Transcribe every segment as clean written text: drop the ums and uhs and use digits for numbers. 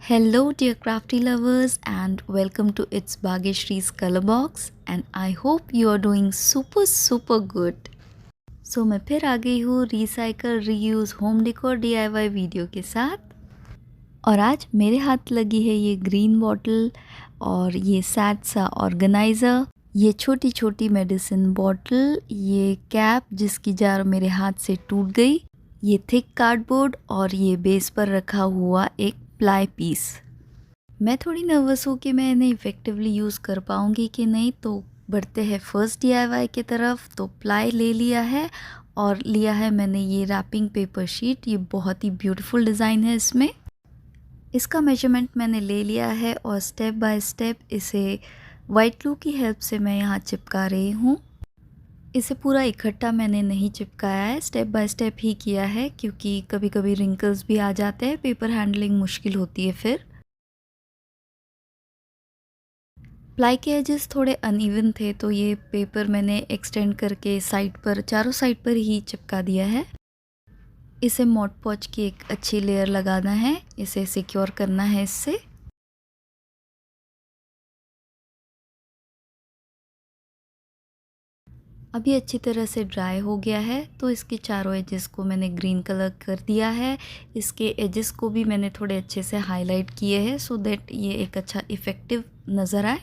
Hello, dear crafty lovers, and welcome to It's Bhageshree's Color Box. And I hope you are doing super good. So मैं फिर आ गई हूँ recycle reuse home decor DIY video के साथ। और आज मेरे हाथ लगी है ये ग्रीन बॉटल और ये सैड सा ऑर्गेनाइज़र, ये छोटी छोटी मेडिसिन बॉटल, ये कैप जिसकी जार मेरे हाथ से टूट गई, ये थिक कार्डबोर्ड और ये बेस पर रखा हुआ एक प्लाई पीस। मैं थोड़ी नर्वस हूँ कि मैं इन्हें इफ़ेक्टिवली यूज़ कर पाऊँगी कि नहीं, तो बढ़ते हैं फर्स्ट DIY की तरफ। तो प्लाई ले लिया है और लिया है मैंने ये रैपिंग पेपर शीट। ये बहुत ही ब्यूटीफुल डिज़ाइन है इसमें। इसका मेजरमेंट मैंने ले लिया है और स्टेप बाय स्टेप इसे वाइट ग्लू की हेल्प से मैं यहाँ चिपका रही हूँ। इसे पूरा इकट्ठा मैंने नहीं चिपकाया है, स्टेप बाय स्टेप ही किया है, क्योंकि कभी कभी रिंकल्स भी आ जाते हैं, पेपर हैंडलिंग मुश्किल होती है। फिर प्लाई के एजेस थोड़े अनइवन थे, तो ये पेपर मैंने एक्सटेंड करके साइड पर, चारों साइड पर ही चिपका दिया है। इसे मॉड पॉच की एक अच्छी लेयर लगाना है, इसे सिक्योर करना है इससे। अभी अच्छी तरह से ड्राई हो गया है, तो इसके चारों एजेस को मैंने ग्रीन कलर कर दिया है। इसके एजेस को भी मैंने थोड़े अच्छे से हाईलाइट किए हैं, सो दैट ये एक अच्छा इफ़ेक्टिव नज़र आए।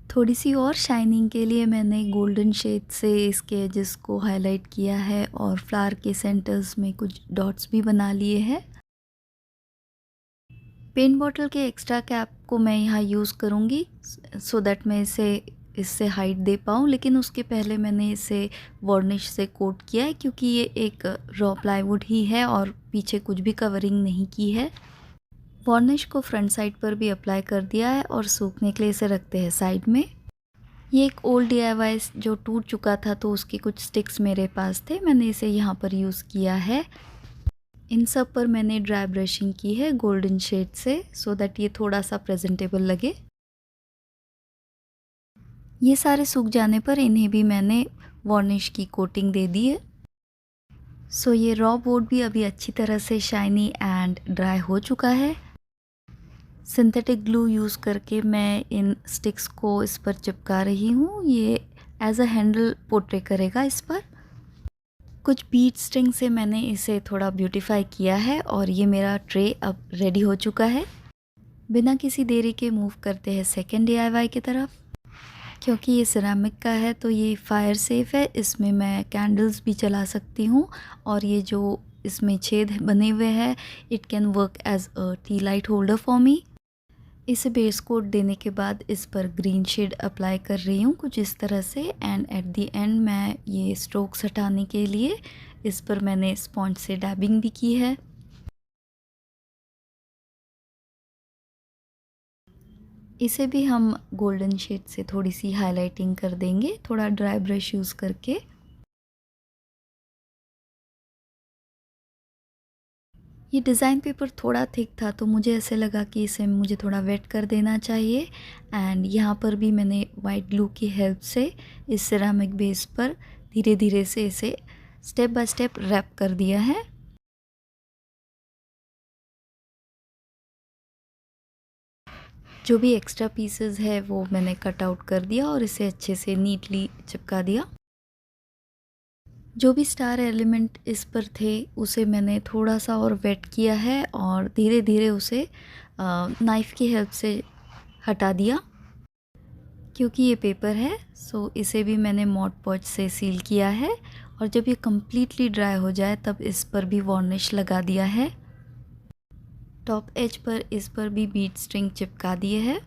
थोड़ी सी और शाइनिंग के लिए मैंने गोल्डन शेड से इसके एजेस को हाईलाइट किया है और फ्लावर के सेंटर्स में कुछ डॉट्स भी बना लिए हैं। पेंट बॉटल के एक्स्ट्रा कैप को मैं यहाँ यूज़ करूँगी सो दैट मैं इससे हाइट दे पाऊँ, लेकिन उसके पहले मैंने इसे वार्निश से कोट किया है, क्योंकि ये एक रॉ प्लाईवुड ही है और पीछे कुछ भी कवरिंग नहीं की है। वार्निश को फ्रंट साइड पर भी अप्लाई कर दिया है और सूखने के लिए इसे रखते हैं साइड में। ये एक ओल्ड DIY जो टूट चुका था, तो उसके कुछ स्टिक्स मेरे पास थे, मैंने इसे यहाँ पर यूज़ किया है। इन सब पर मैंने ड्राई ब्रशिंग की है गोल्डन शेड से, सो दैट ये थोड़ा सा प्रेजेंटेबल लगे। ये सारे सूख जाने पर इन्हें भी मैंने वार्निश की कोटिंग दे दी है। सो ये रॉ बोर्ड भी अभी अच्छी तरह से शाइनी एंड ड्राई हो चुका है। सिंथेटिक ग्लू यूज़ करके मैं इन स्टिक्स को इस पर चिपका रही हूँ। ये एज अ हैंडल पोर्ट्रे करेगा इस पर। कुछ बीट स्ट्रिंग से मैंने इसे थोड़ा ब्यूटीफाई किया है और ये मेरा ट्रे अब रेडी हो चुका है। बिना किसी देरी के मूव करते हैं सेकेंड DIY की तरफ। क्योंकि ये सिरेमिक का है तो ये फायर सेफ है, इसमें मैं कैंडल्स भी जला सकती हूँ और ये जो इसमें छेद बने हुए हैं, it can work as a tea light holder for me. इसे बेस कोट देने के बाद इस पर ग्रीन शेड अप्लाई कर रही हूँ कुछ इस तरह से, एंड एट द एंड मैं ये स्ट्रोक्स हटाने के लिए इस पर मैंने स्पॉन्ज से डैबिंग भी की है। इसे भी हम गोल्डन शेड से थोड़ी सी हाइलाइटिंग कर देंगे, थोड़ा ड्राई ब्रश यूज़ करके। ये डिज़ाइन पेपर थोड़ा थिक था, तो मुझे ऐसे लगा कि इसे मुझे थोड़ा वेट कर देना चाहिए। एंड यहाँ पर भी मैंने वाइट ग्लू की हेल्प से इस सिरेमिक बेस पर धीरे धीरे से इसे स्टेप बाय स्टेप रैप कर दिया है। जो भी एक्स्ट्रा पीसेस है वो मैंने कट आउट कर दिया और इसे अच्छे से नीटली चिपका दिया। जो भी स्टार एलिमेंट इस पर थे उसे मैंने थोड़ा सा और वेट किया है और धीरे धीरे उसे नाइफ़ की हेल्प से हटा दिया। क्योंकि ये पेपर है, सो इसे भी मैंने मॉड पॉच से सील किया है और जब ये कम्प्लीटली ड्राई हो जाए तब इस पर भी वार्निश लगा दिया है। टॉप एज पर इस पर भी बीट स्ट्रिंग चिपका दिए है।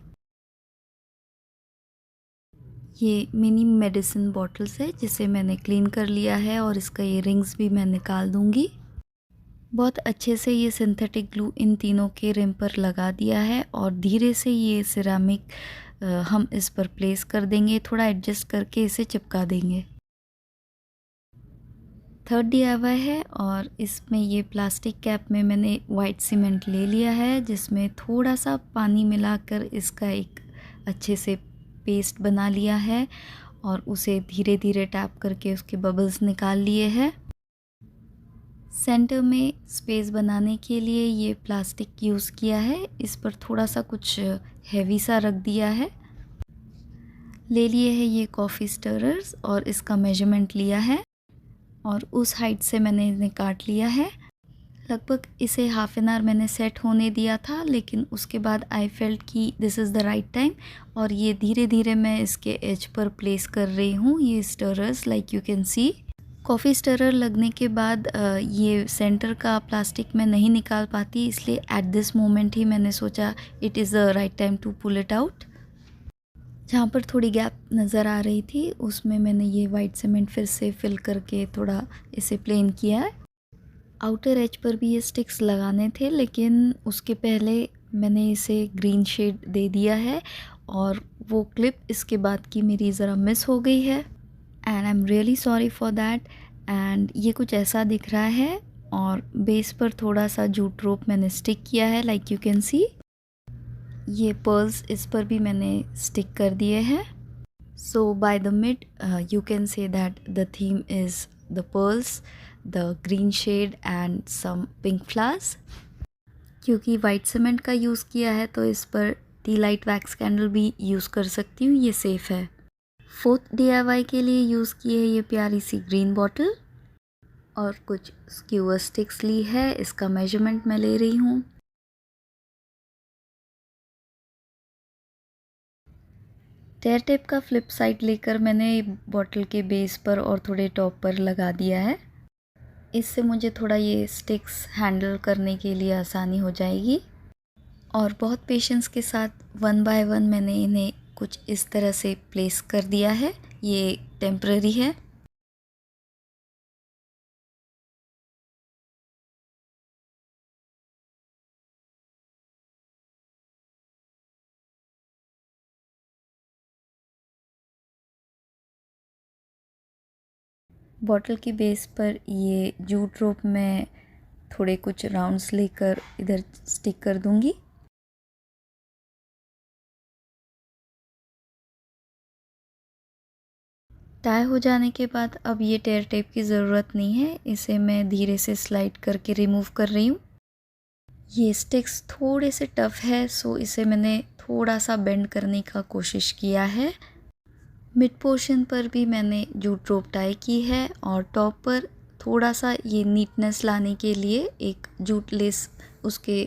ये मिनी मेडिसिन बॉटल्स है जिसे मैंने क्लीन कर लिया है और इसका ये रिंग्स भी मैं निकाल दूंगी। बहुत अच्छे से ये सिंथेटिक ग्लू इन तीनों के रिम पर लगा दिया है और धीरे से ये सिरेमिक हम इस पर प्लेस कर देंगे, थोड़ा एडजस्ट करके इसे चिपका देंगे। थर्ड DIY है और इसमें ये प्लास्टिक कैप में मैंने वाइट सीमेंट ले लिया है, जिसमें थोड़ा सा पानी मिलाकर इसका एक अच्छे से पेस्ट बना लिया है और उसे धीरे धीरे टैप करके उसके बबल्स निकाल लिए हैं। सेंटर में स्पेस बनाने के लिए ये प्लास्टिक यूज़ किया है, इस पर थोड़ा सा कुछ हैवी सा रख दिया है। ले लिए है ये कॉफ़ी स्टरर्स और इसका मेजरमेंट लिया है और उस हाइट से मैंने इन्हें काट लिया है। लगभग इसे हाफ एन आवर मैंने सेट होने दिया था, लेकिन उसके बाद आई फेल्ट कि this is the right time और ये धीरे धीरे मैं इसके एज पर प्लेस कर रही हूँ ये stirrers, like you can see. Coffee stirrer लगने के बाद ये सेंटर का प्लास्टिक मैं नहीं निकाल पाती, इसलिए एट दिस मोमेंट ही मैंने सोचा it is the right time to pull it out. जहाँ पर थोड़ी गैप नज़र आ रही थी उसमें मैंने ये वाइट सीमेंट फिर से फिल करके थोड़ा इसे प्लेन किया है। आउटर एज पर भी ये स्टिक्स लगाने थे, लेकिन उसके पहले मैंने इसे ग्रीन शेड दे दिया है और वो क्लिप इसके बाद की मेरी ज़रा मिस हो गई है and I am really sorry for that. And ये कुछ ऐसा दिख रहा है और बेस पर थोड़ा सा जूट रोप मैंने स्टिक किया है, लाइक यू कैन सी। ये पर्ल्स इस पर भी मैंने स्टिक कर दिए हैं। So by the mid you can say that the theme is the pearls, the green shade and some pink flowers. क्योंकि वाइट सीमेंट का यूज़ किया है तो इस पर टी लाइट वैक्स कैंडल भी यूज़ कर सकती हूँ, ये सेफ़ है। फोर्थ DIY के लिए यूज़ की है ये प्यारी सी ग्रीन बॉटल और कुछ स्क्यूअर स्टिक्स ली है, इसका मेजरमेंट मैं ले रही हूँ। टेयर टेप का फ्लिप साइड लेकर मैंने बॉटल के बेस पर और थोड़े टॉप पर लगा दिया है। इससे मुझे थोड़ा ये स्टिक्स हैंडल करने के लिए आसानी हो जाएगी और बहुत पेशेंस के साथ वन बाय वन मैंने इन्हें कुछ इस तरह से प्लेस कर दिया है। ये टेम्पररी है। बॉटल की बेस पर ये जूट रोप में थोड़े कुछ राउंड्स लेकर इधर स्टिक कर दूंगी। टाई हो जाने के बाद अब ये टेयर टेप की ज़रूरत नहीं है, इसे मैं धीरे से स्लाइड करके रिमूव कर रही हूँ। ये स्टिक्स थोड़े से टफ़ है, सो इसे मैंने थोड़ा सा बेंड करने का कोशिश किया है। मिड पोर्शन पर भी मैंने जूट रोप टाई की है और टॉप पर थोड़ा सा ये नीटनेस लाने के लिए एक जूट लेस उसके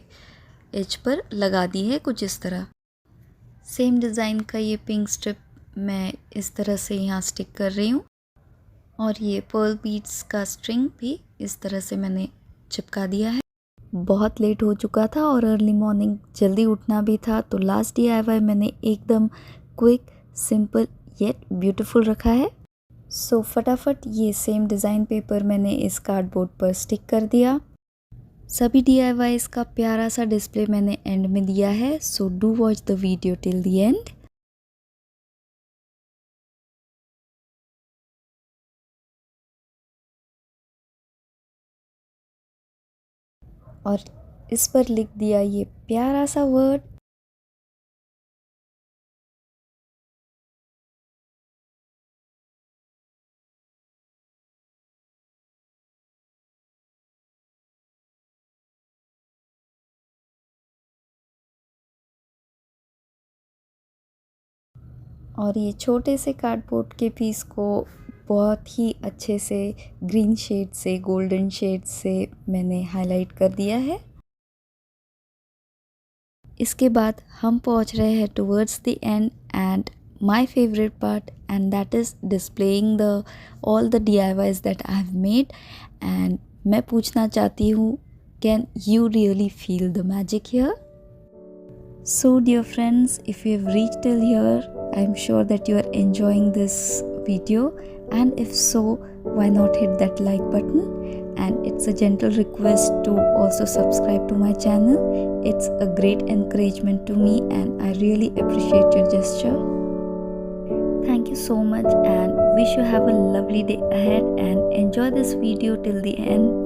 एज पर लगा दी है कुछ इस तरह। सेम डिज़ाइन का ये पिंक स्ट्रिप मैं इस तरह से यहाँ स्टिक कर रही हूँ और ये पर्ल बीड्स का स्ट्रिंग भी इस तरह से मैंने चिपका दिया है। बहुत लेट हो चुका था और अर्ली मॉर्निंग जल्दी उठना भी था, तो लास्ट DIY मैंने एकदम क्विक, सिंपल येट ब्यूटीफुल रखा है। सो फटाफट ये सेम डिज़ाइन पेपर मैंने इस कार्डबोर्ड पर स्टिक कर दिया। सभी DIYs का प्यारा सा डिस्प्ले मैंने एंड में दिया है, so do watch the video till the end. और इस पर लिख दिया ये प्यारा सा वर्ड। और ये छोटे से कार्डबोर्ड के पीस को बहुत ही अच्छे से ग्रीन शेड से, गोल्डन शेड से मैंने हाईलाइट कर दिया है। इसके बाद हम पहुंच रहे हैं towards the end and my favourite part, and that is displaying the all the DIYs that I have made. And मैं पूछना चाहती हूँ, can you really feel the magic here? So dear friends, if you have reached till here, I am sure that you are enjoying this video, and if so, why not hit that like button? And it's a gentle request to also subscribe to my channel. It's a great encouragement to me and I really appreciate your gesture. Thank you so much and wish you have a lovely day ahead and enjoy this video till the end.